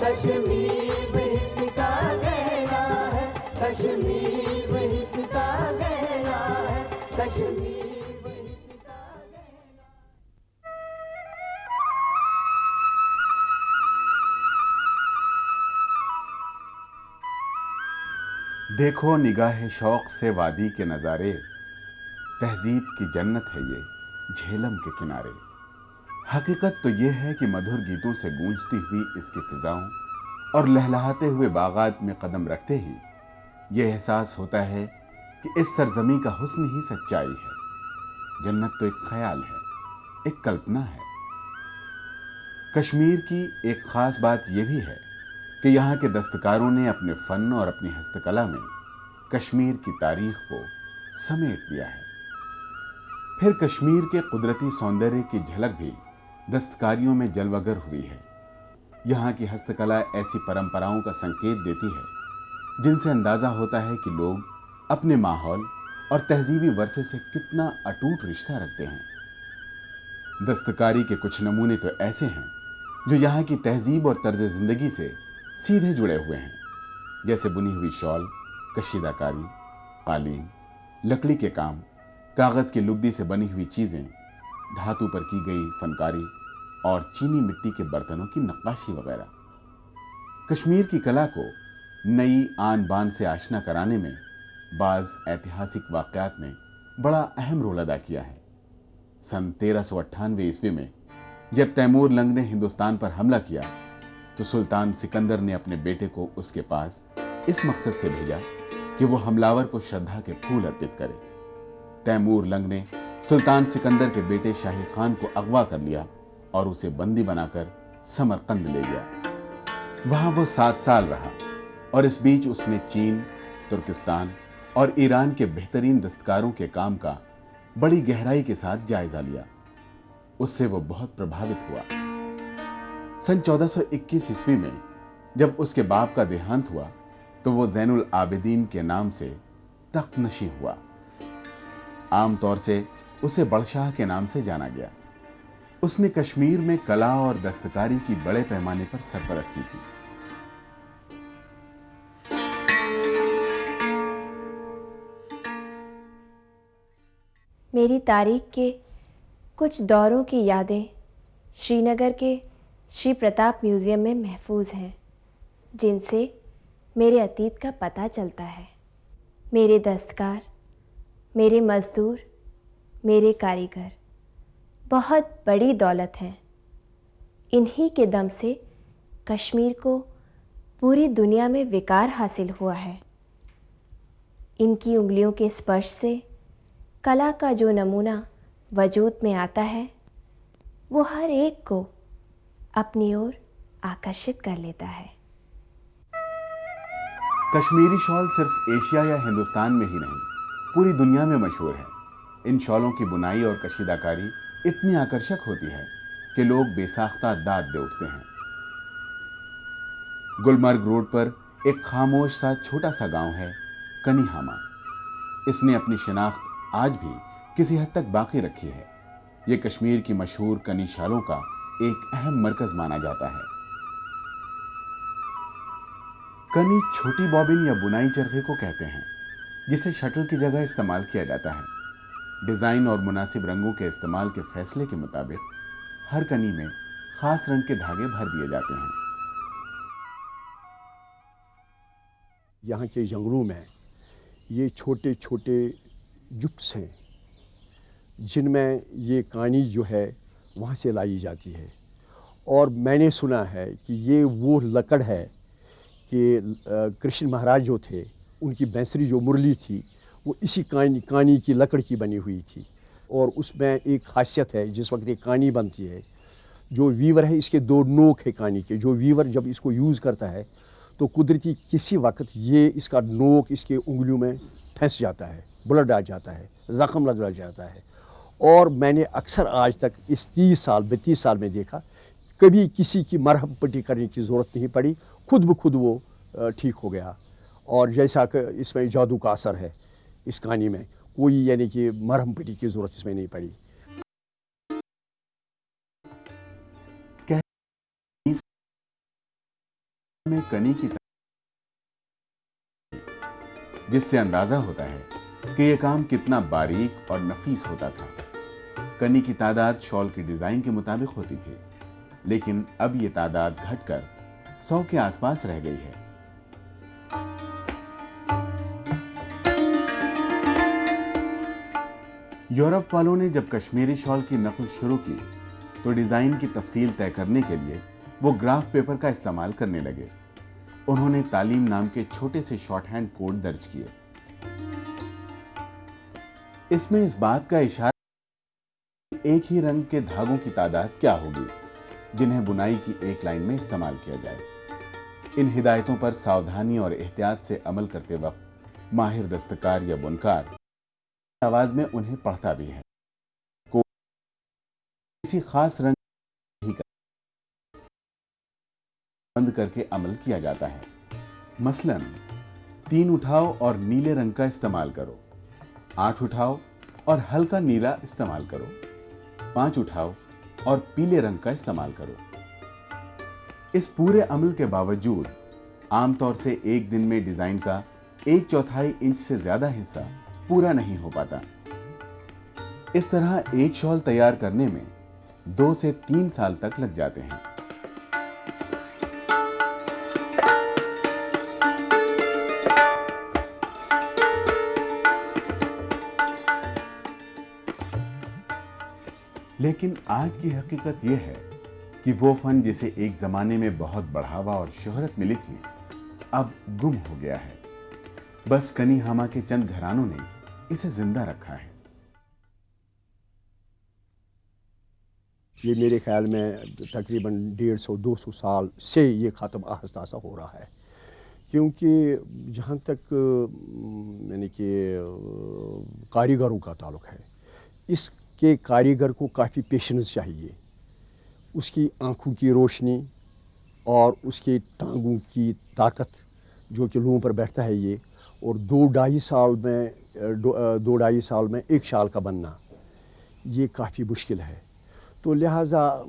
کشمیر بہشت کا گہرا ہے، کشمیر بہشت کا گہرا ہے، کشمیر بہشت کا گہرا۔ دیکھو نگاہ شوق سے وادی کے نظارے، تہذیب کی جنت ہے یہ جھیلم کے کنارے۔ حقیقت تو یہ ہے کہ مدھر گیتوں سے گونجتی ہوئی اس کی فضاؤں اور لہلہاتے ہوئے باغات میں قدم رکھتے ہی یہ احساس ہوتا ہے کہ اس سرزمین کا حسن ہی سچائی ہے۔ جنت تو ایک خیال ہے، ایک کلپنا ہے۔ کشمیر کی ایک خاص بات یہ بھی ہے کہ یہاں کے دستکاروں نے اپنے فن اور اپنی ہستکلا میں کشمیر کی تاریخ کو سمیٹ دیا ہے۔ پھر کشمیر کے قدرتی سوندریہ کی جھلک بھی دستکاریوں میں جلوگر ہوئی ہے۔ یہاں کی ہستکلا ایسی پرمپراؤں کا سنکیت دیتی ہے جن سے اندازہ ہوتا ہے کہ لوگ اپنے ماحول اور تہذیبی ورثے سے کتنا اٹوٹ رشتہ رکھتے ہیں۔ دستکاری کے کچھ نمونے تو ایسے ہیں جو یہاں کی تہذیب اور طرز زندگی سے سیدھے جڑے ہوئے ہیں، جیسے بنی ہوئی شال، کشیدہ کاری، قالین، لکڑی کے کام، کاغذ کی لگدی سے بنی ہوئی چیزیں، دھاتو پر کی گئی فنکاری اور چینی مٹی کے برتنوں کی نقاشی وغیرہ۔ کشمیر کی کلا کو نئی آن بان سے آشنا کرانے میں بعض ایتہاسک واقعات نے بڑا اہم رول ادا کیا ہے۔ سن 1398 میں جب تیمور لنگ نے ہندوستان پر حملہ کیا تو سلطان سکندر نے اپنے بیٹے کو اس کے پاس اس مقصد سے بھیجا کہ وہ حملاور کو شردھا کے پھول ارپت کرے۔ تیمور لنگ نے سلطان سکندر کے بیٹے شاہی خان کو اغوا کر لیا اور اسے بندی بنا کر سمرقند لے گیا۔ وہاں وہ 7 سال رہا اور اس بیچ اس نے چین، ترکستان اور ایران کے بہترین دستکاروں کے کام کا بڑی گہرائی کے ساتھ جائزہ لیا۔ اس سے وہ بہت پربھاوت ہوا۔ سن 1421 میں جب اس کے باپ کا دیہانت ہوا تو وہ زین العابدین کے نام سے تخت نشین ہوا۔ عام طور سے اسے بڑشاہ کے نام سے جانا گیا۔ اس نے کشمیر میں کلا اور دستکاری کی بڑے پیمانے پر سرپرستی کی۔ میری تاریخ کے کچھ دوروں کی یادیں شری نگر کے شری پرتاپ میوزیم میں محفوظ ہیں، جن سے میرے اتیت کا پتہ چلتا ہے۔ میرے دستکار، میرے مزدور، میرے کاریگر بہت بڑی دولت ہیں۔ انہی کے دم سے کشمیر کو پوری دنیا میں وقار حاصل ہوا ہے۔ ان کی انگلیوں کے اسپرش سے کلا کا جو نمونہ وجود میں آتا ہے وہ ہر ایک کو اپنی اور آکرشت کر لیتا ہے۔ کشمیری شال صرف ایشیا یا ہندوستان میں ہی نہیں، پوری دنیا میں مشہور ہے۔ ان شالوں کی بنائی اور کشیدہ کاری اتنی آکرشک ہوتی ہے کہ لوگ بے ساختہ داد دے اٹھتے ہیں۔ گلمرگ روڈ پر ایک خاموش سا چھوٹا سا گاؤں ہے، کنی ہامہ۔ اس نے اپنی شناخت آج بھی کسی حد تک باقی رکھی ہے۔ یہ کشمیر کی مشہور کنی شالوں کا ایک اہم مرکز مانا جاتا ہے۔ کنی چھوٹی بابن یا بنائی چرخے کو کہتے ہیں، جسے شٹل کی جگہ استعمال کیا جاتا ہے۔ ڈیزائن اور مناسب رنگوں کے استعمال کے فیصلے کے مطابق ہر کنی میں خاص رنگ کے دھاگے بھر دیے جاتے ہیں۔ یہاں کے جنگلوں میں یہ چھوٹے چھوٹے جپس ہیں جن میں یہ کانی جو ہے وہاں سے لائی جاتی ہے، اور میں نے سنا ہے کہ یہ وہ لکڑ ہے کہ کرشن مہاراج جو تھے ان کی بینسری جو مرلی تھی وہ اسی کانی کی لکڑ کی بنی ہوئی تھی۔ اور اس میں ایک خاصیت ہے، جس وقت یہ کانی بنتی ہے جو ویور ہے اس کے 2 نوک ہے کانی کے، جو ویور جب اس کو یوز کرتا ہے تو قدرتی کسی وقت یہ اس کا نوک اس کے انگلیوں میں پھنس جاتا ہے، بلڈ آ جاتا ہے، زخم لگ جاتا ہے۔ اور میں نے اکثر آج تک اس 32 سال میں دیکھا، کبھی کسی کی مرہم پٹی کرنے کی ضرورت نہیں پڑی، خود بخود وہ ٹھیک ہو گیا۔ اور جیسا کہ اس میں جادو کا اثر ہے اس کہانی میں، کوئی یعنی کہ مرہم پٹی کی ضرورت اس میں نہیں پڑی۔ में कनी की जिससे अंदाजा होता है कि यह काम कितना बारीक और नफीस होता था। कनी की तादाद शॉल की डिजाइन के मुताबिक होती थी, लेकिन अब यह तादाद घटकर 100 के आसपास रह गई है। यूरोप वालों ने जब कश्मीरी शॉल की नकल शुरू की तो डिजाइन की तफसील तय करने के लिए वो ग्राफ पेपर का इस्तेमाल करने लगे। उन्होंने तालीम नाम के छोटे से शॉर्ट हैंड कोड दर्ज किए। इसमें इस बात का इशारा एक ही रंग के धागों की तादाद क्या होगी जिन्हें बुनाई की एक लाइन में इस्तेमाल किया जाए। इन हिदायतों पर सावधानी और एहतियात से अमल करते वक्त माहिर दस्तकार या बुनकार आवाज में उन्हें पढ़ता भी है। किसी खास रंग ही बंद करके अमल किया जाता है। मसलन 3 उठाओ और नीले रंग का इस्तेमाल करो, 8 उठाओ और हल्का नीला इस्तेमाल करो, 5 उठाओ और पीले रंग का इस्तेमाल करो। इस पूरे अमल के बावजूद आमतौर से एक दिन में डिजाइन का 1/4 इंच से ज्यादा हिस्सा पूरा नहीं हो पाता। इस तरह एक शॉल तैयार करने में 2 से 3 साल तक लग जाते हैं। लेकिन आज की हकीकत यह है कि वो फन जिसे एक जमाने में बहुत बढ़ावा और शोहरत मिली थी, अब गुम हो गया है। बस कनी हामा के चंद घरानों ने इसे जिंदा रखा है। ये मेरे ख्याल में तकरीबन 150-200 साल से ये ख़त्म आहिस्ता आहिस्ता हो रहा है, क्योंकि जहाँ तक यानी कि कारीगरों का ताल्लुक़ है, इसके कारीगर को काफ़ी पेशेंस चाहिए। उसकी आँखों की रोशनी और उसके टांगों की ताकत जो कि लोगों पर बैठता है ये, और 2-2.5 साल में एक शाल का बनना ये काफ़ी मुश्किल है। तो लिहाजा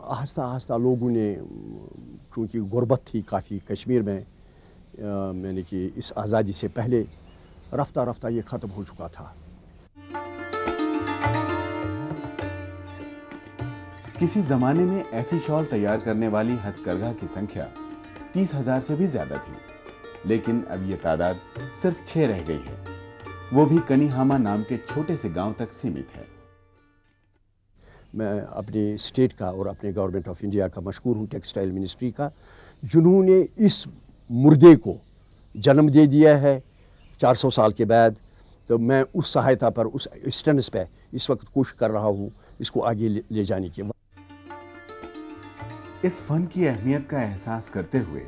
आहिस्ता आहिस्ता लोगों ने, क्योंकि गुर्बत थी काफ़ी कश्मीर में, यानी कि इस आज़ादी से पहले, रफ्ता रफ्ता ये ख़त्म हो चुका था। किसी जमाने में ऐसी शॉल तैयार करने वाली हथकरघा की संख्या 30,000 से भी ज्यादा थी, लेकिन अब यह तादाद सिर्फ 6 रह गई है। वो भी कनी हामा नाम के छोटे से गांव तक सीमित है। मैं अपने स्टेट का और अपने गवर्नमेंट ऑफ इंडिया का मशकूर हूँ, टेक्सटाइल मिनिस्ट्री का, जिन्होंने इस मुर्दे को जन्म दे दिया है 400 साल के बाद। तो मैं उस सहायता पर, उस स्टैंड पे इस वक्त कोशिश कर रहा हूँ इसको आगे ले जाने की। इस फन की अहमियत का एहसास करते हुए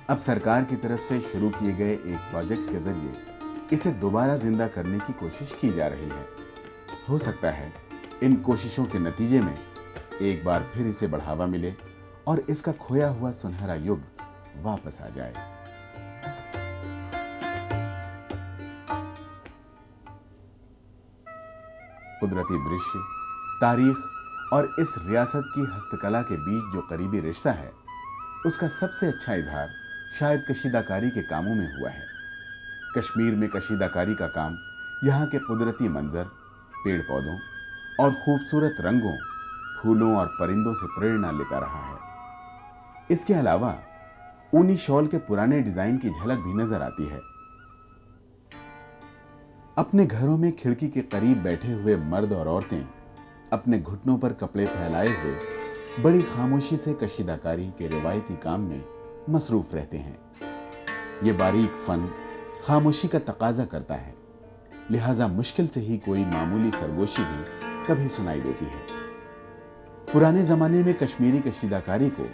अब सरकार की तरफ से शुरू किए गए एक प्रोजेक्ट के जरिए इसे दोबारा जिंदा करने की कोशिश की जा रही है। हो सकता है इन कोशिशों के नतीजे में एक बार फिर इसे बढ़ावा मिले और इसका खोया हुआ सुनहरा युग वापस आ जाए। कुदरती दृश्य, तारीख और इस रियासत की हस्तकला के बीच जो करीबी रिश्ता है, उसका सबसे अच्छा इजहार शायद कशीदाकारी के कामों में हुआ है। कश्मीर में कशीदाकारी का काम यहाँ के कुदरती मंजर, पेड़ पौधों और खूबसूरत रंगों, फूलों और परिंदों से प्रेरणा लेता रहा है। इसके अलावा ऊनी शॉल के पुराने डिजाइन की झलक भी नजर आती है। अपने घरों में खिड़की के करीब बैठे हुए मर्द और औरतें अपने घुटनों पर कपड़े फैलाए हुए बड़ी खामोशी से कशीदाकारी के रिवायती काम में मसरूफ रहते हैं। ये बारीक फन खामोशी का तकाजा करता है, लिहाजा मुश्किल से ही कोई मामूली सरगोशी भी कभी सुनाई देती है। पुराने जमाने में कश्मीरी कशीदाकारी को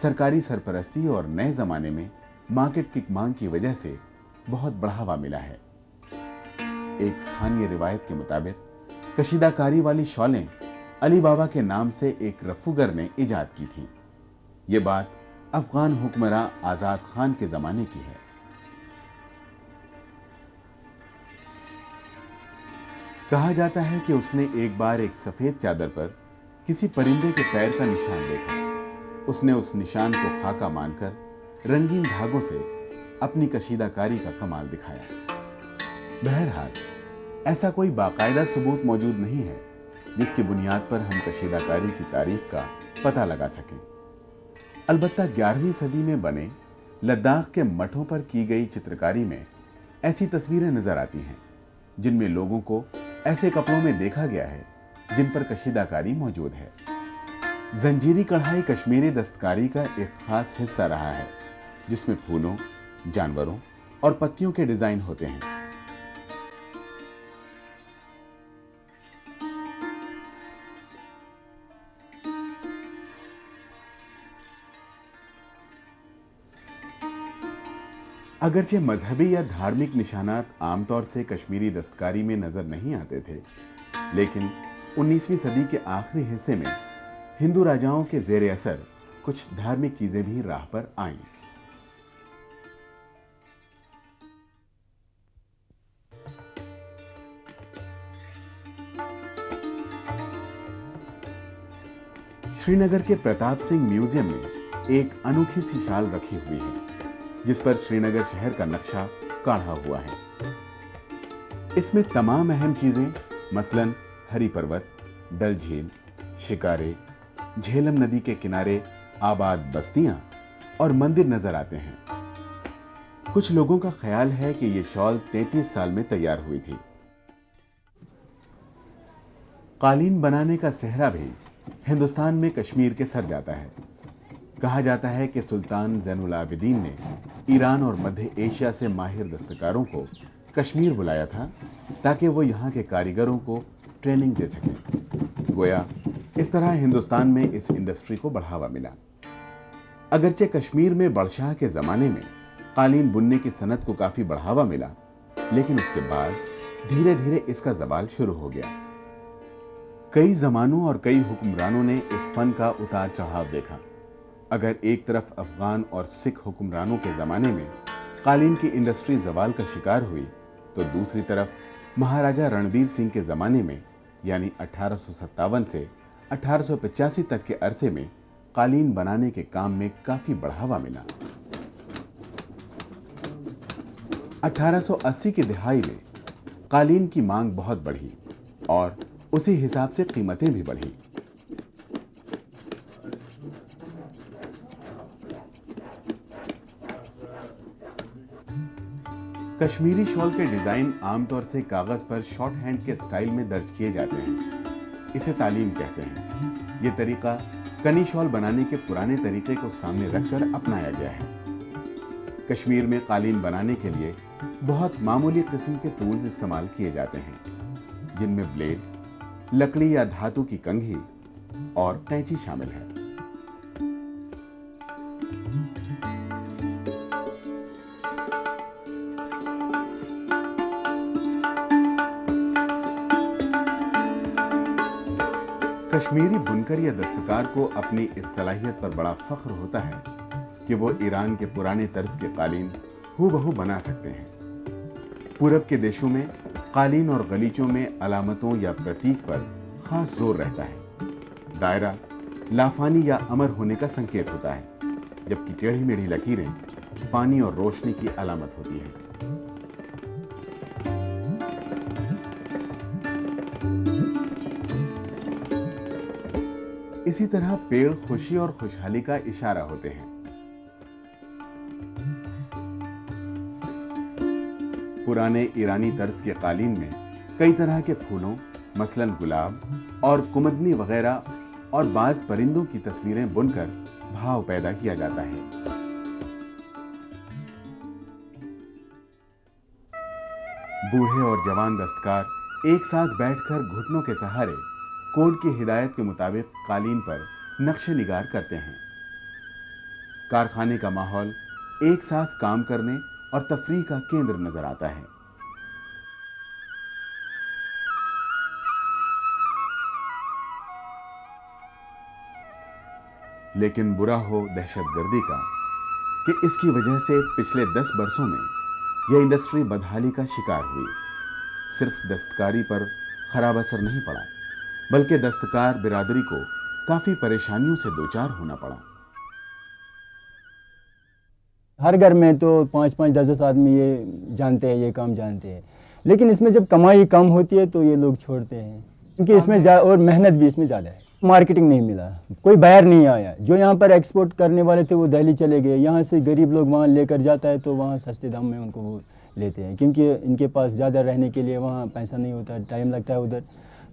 सरकारी सरपरस्ती और नए जमाने में मार्केट की मांग की वजह से बहुत बढ़ावा मिला है। एक स्थानीय रिवायत के मुताबिक कशीदाकारी वाली शॉलें अली बाबा के नाम से एक रफूगर ने इजाद की थी। ये बात अफगान हुक्मरां आजाद खान के जमाने की है। कहा जाता है कि उसने एक बार एक सफेद चादर पर किसी परिंदे के पैर का निशान देखा। उसने उस निशान को खाका मानकर रंगीन धागों से अपनी कशीदा कारी का कमाल दिखाया। बहरहाल ऐसा कोई बाकायदा सबूत मौजूद नहीं है जिसकी बुनियाद पर हम कशीदा कारी की तारीख का पता लगा सकें। अलबत्ता 11वीं सदी में बने लद्दाख के मठों पर की गई चित्रकारी में ऐसी तस्वीरें नजर आती हैं जिनमें लोगों को ऐसे कपड़ों में देखा गया है जिन पर कशीदाकारी मौजूद है। जंजीरी कढ़ाई कश्मीरी दस्तकारी का एक खास हिस्सा रहा है जिसमें फूलों, जानवरों और पत्तियों के डिजाइन होते हैं। अगरचे मजहबी या धार्मिक निशानात आमतौर से कश्मीरी दस्तकारी में नजर नहीं आते थे, लेकिन 19वीं सदी के आखिरी हिस्से में हिंदू राजाओं के जेर असर कुछ धार्मिक चीजें भी राह पर आईं। श्रीनगर के प्रताप सिंह म्यूजियम में एक अनोखी सी शाल रखी हुई है जिस पर श्रीनगर शहर का नक्शा काढ़ा हुआ है। इसमें तमाम अहम चीजें मसलन हरी पर्वत, डल झील, शिकारे, झेलम नदी के किनारे आबाद बस्तियां और मंदिर नजर आते हैं। कुछ लोगों का ख्याल है कि यह शॉल 33 साल में तैयार हुई थी। कालीन बनाने का सेहरा भी हिंदुस्तान में कश्मीर के सर जाता है। कहा जाता है कि सुल्तान ज़ैनुल आबिदीन ने ईरान और मध्य एशिया से माहिर दस्तकारों को कश्मीर बुलाया था ताकि वो यहाँ के कारीगरों को ट्रेनिंग दे सकें। गोया इस तरह हिंदुस्तान में इस इंडस्ट्री को बढ़ावा मिला। अगरचे कश्मीर में बड़शाह के ज़माने में कालीन बुनने की सनत को काफ़ी बढ़ावा मिला, लेकिन उसके बाद धीरे धीरे इसका ज़वाल शुरू हो गया। कई ज़मानों और कई हुक्मरानों ने इस फन का उतार चढ़ाव देखा। अगर एक तरफ अफगान और सिख हुक्मरानों के ज़माने में कालीन की इंडस्ट्री ज़वाल का शिकार हुई, तो दूसरी तरफ महाराजा रणबीर सिंह के ज़माने में यानी 1857 से 1885 तक के अरसे में कालीन बनाने के काम में काफ़ी बढ़ावा मिला। 1880 की दिहाई में कालीन की मांग बहुत बढ़ी और उसी हिसाब से कीमतें भी बढ़ी। कश्मीरी शॉल के डिजाइन आमतौर से कागज पर शॉर्ट हैंड के स्टाइल में दर्ज किए जाते हैं। इसे तालीम कहते हैं। यह तरीका कनी शॉल बनाने के पुराने तरीके को सामने रखकर अपनाया गया है। कश्मीर में कालीन बनाने के लिए बहुत मामूली किस्म के टूल्स इस्तेमाल किए जाते हैं, जिनमें ब्लेड, लकड़ी या धातु की कंघी और कैंची शामिल है। कश्मीरी बुनकर या दस्तकार को अपनी इस सलाहियत पर बड़ा फख्र होता है कि वो ईरान के पुराने तर्ज के कालीन हूबहू बना सकते हैं। पूरब के देशों में कालीन और गलीचों में अलामतों या प्रतीक पर खास जोर रहता है। दायरा लाफानी या अमर होने का संकेत होता है, जबकि टेढ़ी मेढ़ी लकीरें पानी और रोशनी की अलामत होती हैं। इसी तरह पेड़ खुशी और खुशहाली का इशारा होते हैं। पुराने ईरानी तर्ज के कालीन में कई तरह के फूलों मसलन गुलाब और कुमदनी वगैरह और बाज परिंदों की तस्वीरें बुनकर भाव पैदा किया जाता है। बूढ़े और जवान दस्तकार एक साथ बैठकर घुटनों के सहारे कोड की हिदायत के मुताबिक कालीन पर नक्शे निगार करते हैं। कारखाने का माहौल एक साथ काम करने और तफरीह का केंद्र नजर आता है। लेकिन बुरा हो दहशतगर्दी का कि इसकी वजह से पिछले 10 बरसों में यह इंडस्ट्री बदहाली का शिकार हुई। सिर्फ दस्तकारी पर खराब असर नहीं पड़ा, बल्कि दस्तकार बिरादरी को काफी परेशानियों से दोचार होना पड़ा। ہر گھر میں تو 5-5 10-10 آدمی یہ جانتے ہیں، یہ کام جانتے ہیں، لیکن اس میں جب کمائی کم ہوتی ہے تو یہ لوگ چھوڑتے ہیں، کیونکہ اس میں اور محنت بھی اس میں زیادہ ہے۔ مارکیٹنگ نہیں ملا، کوئی بائر نہیں آیا، جو یہاں پر ایکسپورٹ کرنے والے تھے وہ دہلی چلے گئے، یہاں سے غریب لوگ وہاں لے کر جاتا ہے تو وہاں سستے دام میں ان کو وہ لیتے ہیں، کیونکہ ان کے پاس زیادہ رہنے کے لیے وہاں پیسہ نہیں ہوتا، ٹائم لگتا ہے ادھر،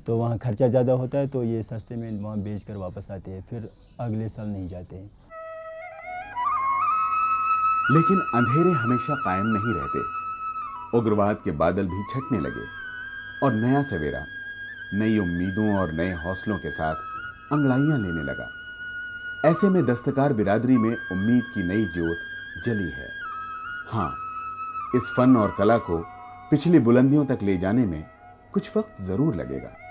تو وہاں خرچہ زیادہ ہوتا ہے، تو یہ سستے میں وہاں بیچ کر واپس آتے ہیں، پھر اگلے سال نہیں جاتے ہیں۔ لیکن اندھیرے ہمیشہ قائم نہیں رہتے، اگرواد کے بادل بھی چھٹنے لگے اور نیا سویرا نئی امیدوں اور نئے حوصلوں کے ساتھ انگڑائیاں لینے لگا۔ ایسے میں دستکار برادری میں امید کی نئی جوت جلی ہے۔ ہاں، اس فن اور کلا کو پچھلی بلندیوں تک لے جانے میں کچھ وقت ضرور لگے گا۔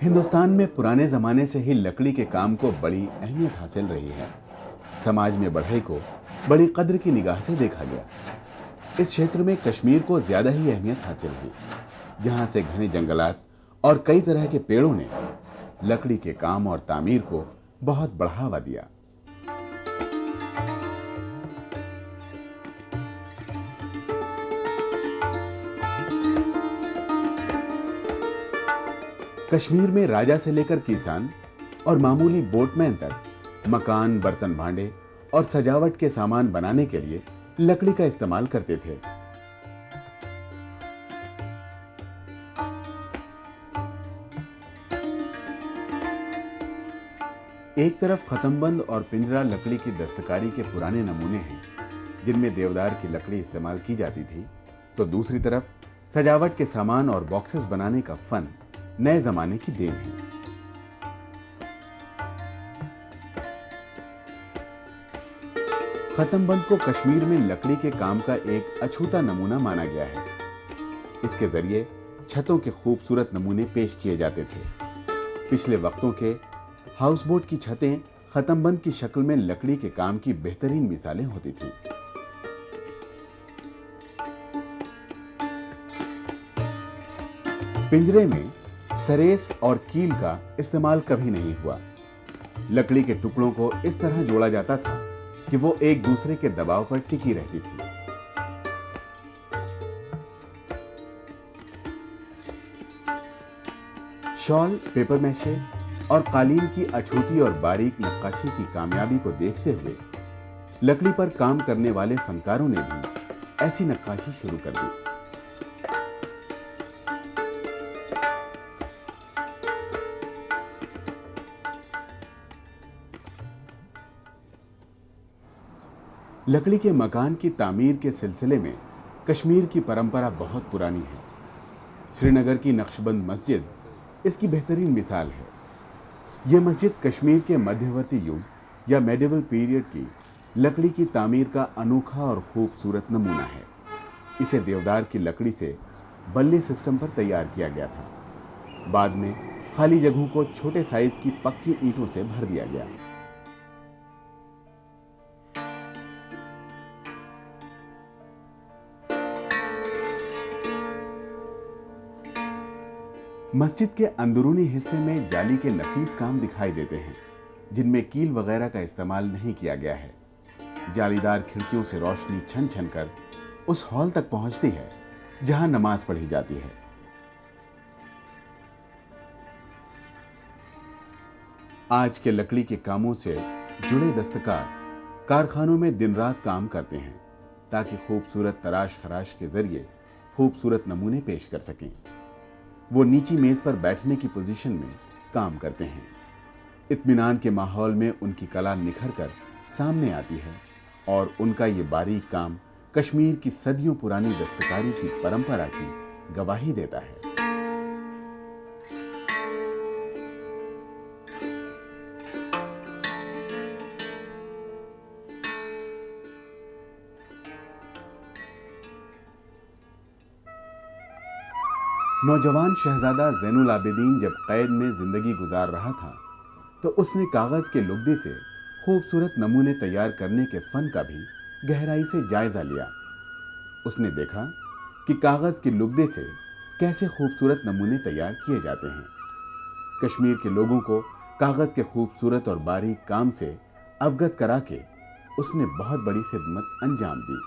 ہندوستان میں پرانے زمانے سے ہی لکڑی کے کام کو بڑی اہمیت حاصل رہی ہے۔ سماج میں بڑھئی کو بڑی قدر کی نگاہ سے دیکھا گیا۔ اس شیتر میں کشمیر کو زیادہ ہی اہمیت حاصل ہوئی، جہاں سے گھنے جنگلات اور کئی طرح کے پیڑوں نے لکڑی کے کام اور تعمیر کو بہت بڑھاوا دیا۔ کشمیر میں راجا سے لے کر کسان اور معمولی بوٹ مین تک مکان، برتن بھانڈے اور سجاوٹ کے سامان بنانے کے لیے لکڑی کا استعمال کرتے تھے۔ ایک طرف ختم بند اور پنجرا لکڑی کی دستکاری کے پرانے نمونے ہیں جن میں دیودار کی لکڑی استعمال کی جاتی تھی، تو دوسری طرف سجاوٹ کے سامان اور باکسز بنانے کا فن نئے زمانے کی دین ہے۔ ختم بند کو کشمیر میں لکڑی کے کام کا ایک اچھوتا نمونہ مانا گیا ہے۔ اس کے ذریعے چھتوں کے خوبصورت نمونے پیش کیے جاتے تھے۔ پچھلے وقتوں کے ہاؤس بوٹ کی چھتیں ختم بند کی شکل میں لکڑی کے کام کی بہترین مثالیں ہوتی تھیں۔ پنجرے میں سریس اور کیل کا استعمال کبھی نہیں ہوا۔ لکڑی کے ٹکڑوں کو اس طرح جوڑا جاتا تھا کہ وہ ایک دوسرے کے دباؤ پر ٹکی رہتی تھی۔ شال، پیپر میشے اور قالین کی اچھوتی اور باریک نقاشی کی کامیابی کو دیکھتے ہوئے لکڑی پر کام کرنے والے فنکاروں نے بھی ایسی نقاشی شروع کر دی۔ لکڑی کے مکان کی تعمیر کے سلسلے میں کشمیر کی پرمپرا بہت پرانی ہے۔ سری نگر کی نقش بند مسجد اس کی بہترین مثال ہے۔ یہ مسجد کشمیر کے مدھیورتی یگ یا میڈیول پیریڈ کی لکڑی کی تعمیر کا انوکھا اور خوبصورت نمونہ ہے۔ اسے دیودار کی لکڑی سے بلی سسٹم پر تیار کیا گیا تھا۔ بعد میں خالی جگہوں کو چھوٹے سائز کی پکی اینٹوں سے بھر دیا گیا۔ مسجد کے اندرونی حصے میں جالی کے نفیس کام دکھائی دیتے ہیں جن میں کیل وغیرہ کا استعمال نہیں کیا گیا ہے۔ جالی دار کھڑکیوں سے روشنی چھن چھن کر اس ہال تک پہنچتی ہے جہاں نماز پڑھی جاتی ہے۔ آج کے لکڑی کے کاموں سے جڑے دستکار کارخانوں میں دن رات کام کرتے ہیں تاکہ خوبصورت تراش خراش کے ذریعے خوبصورت نمونے پیش کر سکیں۔ وہ نیچی میز پر بیٹھنے کی پوزیشن میں کام کرتے ہیں۔ اطمینان کے ماحول میں ان کی کلا نکھر کر سامنے آتی ہے اور ان کا یہ باریک کام کشمیر کی صدیوں پرانی دستکاری کی پرمپرا کی گواہی دیتا ہے۔ نوجوان شہزادہ زین العابدین جب قید میں زندگی گزار رہا تھا تو اس نے کاغذ کے لگدے سے خوبصورت نمونے تیار کرنے کے فن کا بھی گہرائی سے جائزہ لیا۔ اس نے دیکھا کہ کاغذ کے لگدے سے کیسے خوبصورت نمونے تیار کیے جاتے ہیں۔ کشمیر کے لوگوں کو कागज के खूबसूरत और बारीक काम से अवगत करा के उसने बहुत बड़ी खिदमत अंजाम दी।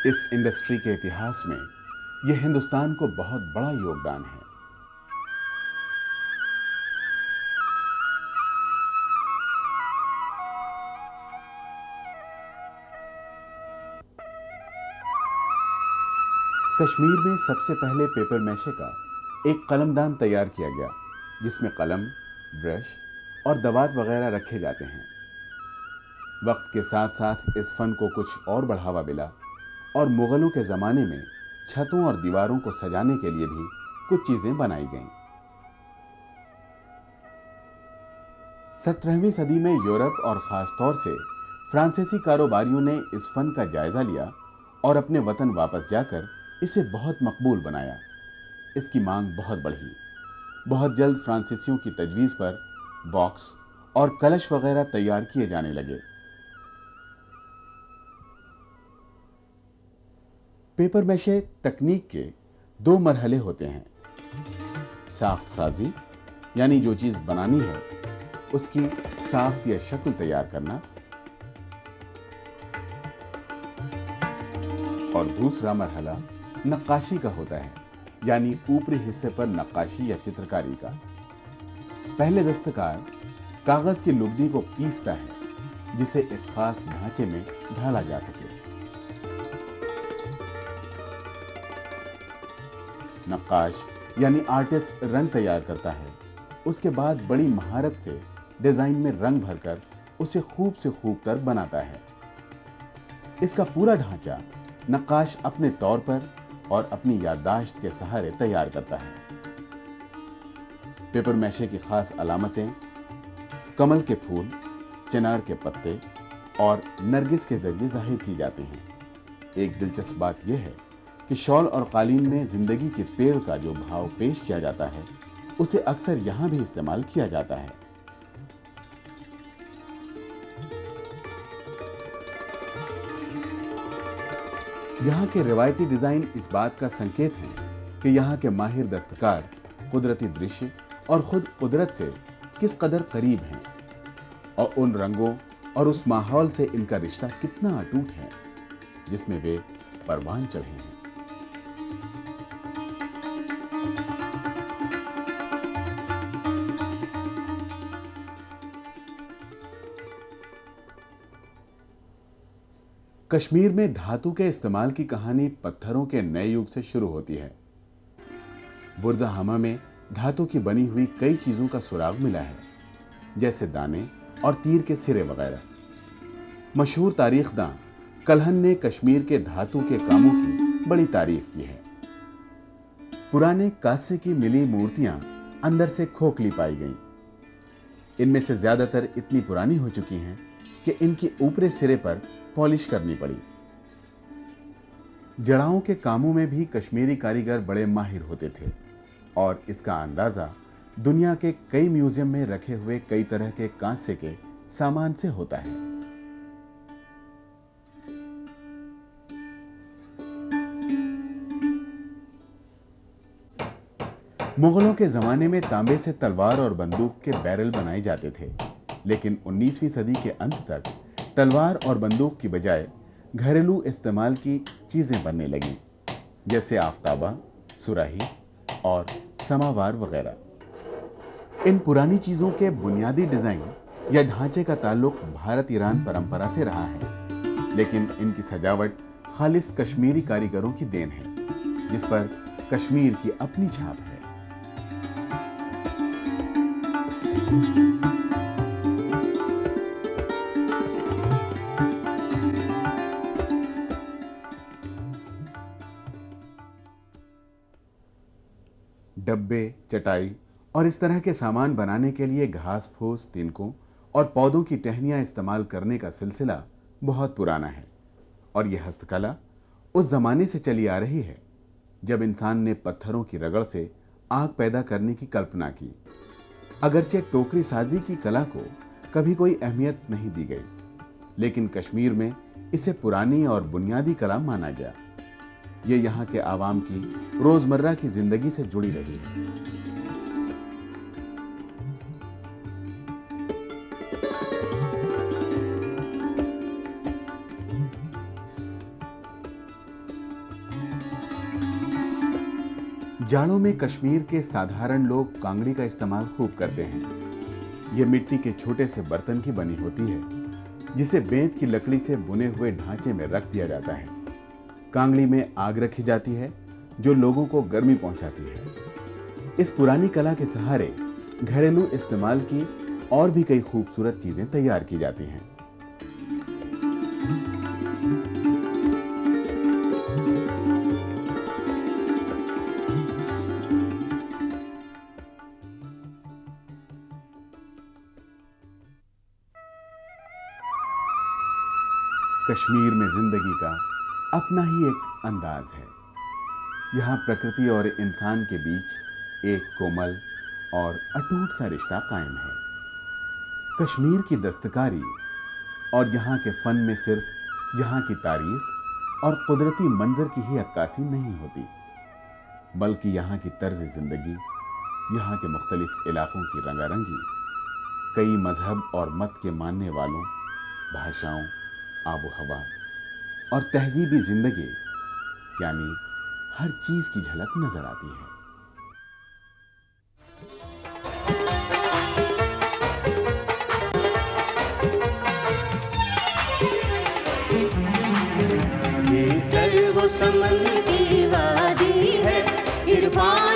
इस इंडस्ट्री के इतिहास में यह हिंदुस्तान को बहुत बड़ा योगदान है। कश्मीर में सबसे पहले पेपर मैशे का एक कलमदान तैयार किया गया, जिसमें कलम, ब्रश और दवात वगैरह रखे जाते हैं। वक्त के साथ साथ इस फन को कुछ और बढ़ावा मिला और मुगलों के ज़माने में छतों और दीवारों को सजाने के लिए भी कुछ चीज़ें बनाई गईं। 17वीं सदी में यूरोप और ख़ास तौर से फ्रांसीसी कारोबारियों ने इस फन का जायज़ा लिया और अपने वतन वापस जाकर इसे बहुत मकबूल बनाया। इसकी मांग बहुत बढ़ी। बहुत जल्द फ्रांसीसियों की तजवीज़ पर बॉक्स और कलश वगैरह तैयार किए जाने लगे। पेपर मैशे तकनीक के 2 मरहले होते हैं। साख्त साजी, यानी जो चीज़ बनानी है उसकी साख्त या शक्ल तैयार करना, और दूसरा मरहला नक्काशी का होता है, यानी ऊपरी हिस्से पर नक्काशी या चित्रकारी का। पहले दस्तकार कागज की लुगदी को पीसता है जिसे एक खास ढांचे में ढाला जा सके। नक्काश यानी आर्टिस्ट रंग तैयार करता है। उसके बाद बड़ी महारत से डिजाइन में रंग भरकर उसे खूब से खूब तर बनाता है। इसका पूरा ढांचा नक्काश अपने तौर पर और अपनी याददाश्त के सहारे तैयार करता है। पेपर मैशे की खास अलामतें कमल के फूल, चिनार के पत्ते और नरगिस के जरिए जाहिर की जाती हैं। एक दिलचस्प बात यह है कि शॉल और कालीन में जिंदगी के पेड़ का जो भाव पेश किया जाता है उसे अक्सर यहां भी इस्तेमाल किया जाता है। यहाँ के रिवायती डिजाइन इस बात का संकेत है कि यहाँ के माहिर दस्तकार कुदरती दृश्य और खुद कुदरत से किस कदर करीब हैं और उन रंगों और उस माहौल से इनका रिश्ता कितना अटूट है जिसमें वे परवान चढ़े हैं। कश्मीर में धातु के इस्तेमाल की कहानी पत्थरों के नए युग से शुरू होती है। बुर्ज़ाहमा में धातु की बनी हुई कई चीजों का सुराग मिला है, जैसे दाने और तीर के सिरे वगैरह। मशहूर तारीखदां कल्हन ने कश्मीर के धातु के कामों की बड़ी तारीफ की है। पुराने कांसे की मिली मूर्तियां अंदर से खोखली पाई गईं। इनमें से ज्यादातर इतनी पुरानी हो चुकी हैं कि इनकी ऊपरी सिरे पर पॉलिश करनी पड़ी। जड़ाओं के कामों में भी कश्मीरी कारीगर बड़े माहिर होते थे और इसका अंदाजा दुनिया के कई म्यूजियम में रखे हुए कई तरह के कांसे के सामान से होता है। मुगलों के जमाने में तांबे से तलवार और बंदूक के बैरल बनाए जाते थे, लेकिन 19वीं सदी के अंत तक तलवार और बंदूक की बजाय घरेलू इस्तेमाल की चीजें बनने लगीं, जैसे आफताबा, सुराही और समावार वगैरह। इन पुरानी चीजों के बुनियादी डिजाइन या ढांचे का ताल्लुक भारत ईरान परंपरा से रहा है, लेकिन इनकी सजावट खालिस कश्मीरी कारीगरों की देन है, जिस पर कश्मीर की अपनी छाप है। डब्बे, चटाई और इस तरह के सामान बनाने के लिए घास फूस, तिनकों और पौधों की टहनियां इस्तेमाल करने का सिलसिला बहुत पुराना है और यह हस्तकला उस जमाने से चली आ रही है जब इंसान ने पत्थरों की रगड़ से आग पैदा करने की कल्पना की। अगरचे टोकरी साजी की कला को कभी कोई अहमियत नहीं दी गई, लेकिन कश्मीर में इसे पुरानी और बुनियादी कला माना गया। ये यहाँ के आवाम की रोजमर्रा की जिंदगी से जुड़ी रही है। जाड़ों में कश्मीर के साधारण लोग कांगड़ी का इस्तेमाल खूब करते हैं। ये मिट्टी के छोटे से बर्तन की बनी होती है, जिसे बेंत की लकड़ी से बुने हुए ढांचे में रख दिया जाता है। कांगड़ी में आग रखी जाती है जो लोगों को गर्मी पहुंचाती है। इस पुरानी कला के सहारे घरेलू इस्तेमाल की और भी कई खूबसूरत चीजें तैयार की जाती हैं। कश्मीर में जिंदगी का अपना ही एक अंदाज है। यहाँ प्रकृति और इंसान के बीच एक कोमल और अटूट सा रिश्ता कायम है। कश्मीर की दस्तकारी और यहाँ के फन में सिर्फ यहाँ की तारीख और कुदरती मंजर की ही अक्कासी नहीं होती, बल्कि यहाँ की तर्ज जिंदगी, यहाँ के मुख्तलिफ इलाकों की रंगारंगी, कई मजहब और मत के मानने वालों, भाषाओं, आबो हवा और तहजीबी जिंदगी, यानी हर चीज की झलक नजर आती है। ये सर्व समन की वादी है, इरफान